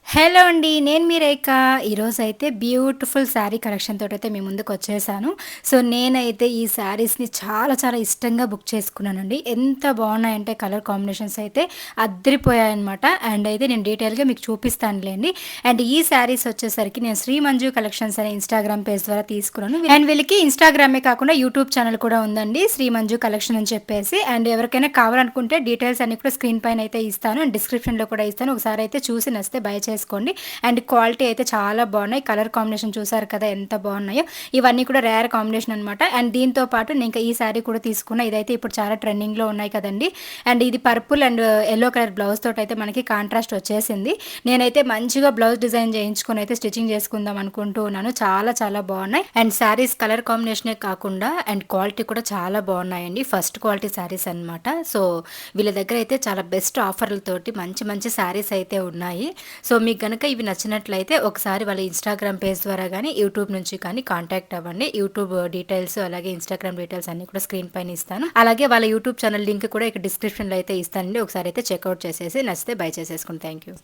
Hello అండి. నేను మీ రేఖ. ఈరోజైతే బ్యూటిఫుల్ శారీ కలెక్షన్ తోటైతే మీ ముందుకొచ్చేసాను. సో, నేనైతే ఈ శారీస్‌ని చాలా చాలా ఇష్టంగా బుక్ చేసుకున్నానండి. ఎంత బావున్నాయంటే కలర్ కాంబినేషన్స్ అయితే అద్దిరిపోయాయన్నమాట. అండ్ అయితే నేను డీటెయిల్‌గా మీకు చూపిస్తానులెండి. అండ్ ఈ శారీస్ వచ్చేసరికి నేను శ్రీ మంజు కలెక్షన్స్ అనే ఇన్‌స్టాగ్రామ్ పేజ్ ద్వారా తీసుకున్నాను. అండ్ వీళ్ళకి ఇన్‌స్టాగ్రామే కాకుండా యూట్యూబ్ ఛానెల్ కూడా ఉందండి. శ్రీ మంజు కలెక్షన్ అని చెప్పేసి. అండ్ ఎవరికైనా కావాలనుకుంటే డీటెయిల్స్ అన్నీ కూడా స్క్రీన్ పైన అయితే ఇస్తాను. అండ్ డిస్క్రిప్షన్‌లో కూడా ఇస్తాను. ఒకసారి అయితే చూసి నచ్చితే బై చేసుకోండి. అండ్ క్వాలిటీ అయితే చాలా బాగున్నాయి. కలర్ కాంబినేషన్ చూసారు కదా ఎంత బాగున్నాయో. ఇవన్నీ కూడా రేర్ కాంబినేషన్ అనమాట. అండ్ దీంతో పాటు నేను ఇంకా ఈ శారీ కూడా తీసుకున్నా. ఇదైతే ఇప్పుడు చాలా ట్రెండింగ్‌లో ఉన్నాయి కదండీ. అండ్ ఇది purple and yellow colour blouse తోటైతే మనకి కాంట్రాస్ట్ వచ్చేసింది. నేనైతే మంచిగా బ్లౌజ్ డిజైన్ చేయించుకొని అయితే స్టిచ్చింగ్ చేసుకుందాం అనుకుంటూ ఉన్నాను. చాలా చాలా బాగున్నాయి. అండ్ శారీస్ కలర్ కాంబినేషనే కాకుండా అండ్ క్వాలిటీ కూడా చాలా బాగున్నాయండి. ఫస్ట్ క్వాలిటీ శారీస్ అనమాట. సో, వీళ్ళ దగ్గర అయితే చాలా బెస్ట్ ఆఫర్‌లతోటి మంచి మంచి శారీస్ అయితే ఉన్నాయి. సో, మీకు గనక ఇవి నచ్చినట్లయితే ఒకసారి వాళ్ళ ఇన్‌స్టాగ్రామ్ పేజ్ ద్వారా గానీ, యూట్యూబ్ నుంచి కానీ కాంటాక్ట్ అవ్వండి. యూట్యూబ్ డీటెయిల్స్ అలాగే ఇన్‌స్టాగ్రామ్ డీటెయిల్స్ అన్నీ కూడా స్క్రీన్ పైన ఇస్తాను. అలాగే వాళ్ళ యూట్యూబ్ ఛానల్ లింక్ కూడా ఇక్కడ డిస్క్రిప్షన్‌లో అయితే ఇస్తానండి. ఒకసారి అయితే చెక్‌ఔట్ చేసేసి నచ్చితే బై చేసేసుకోండి. Thank you.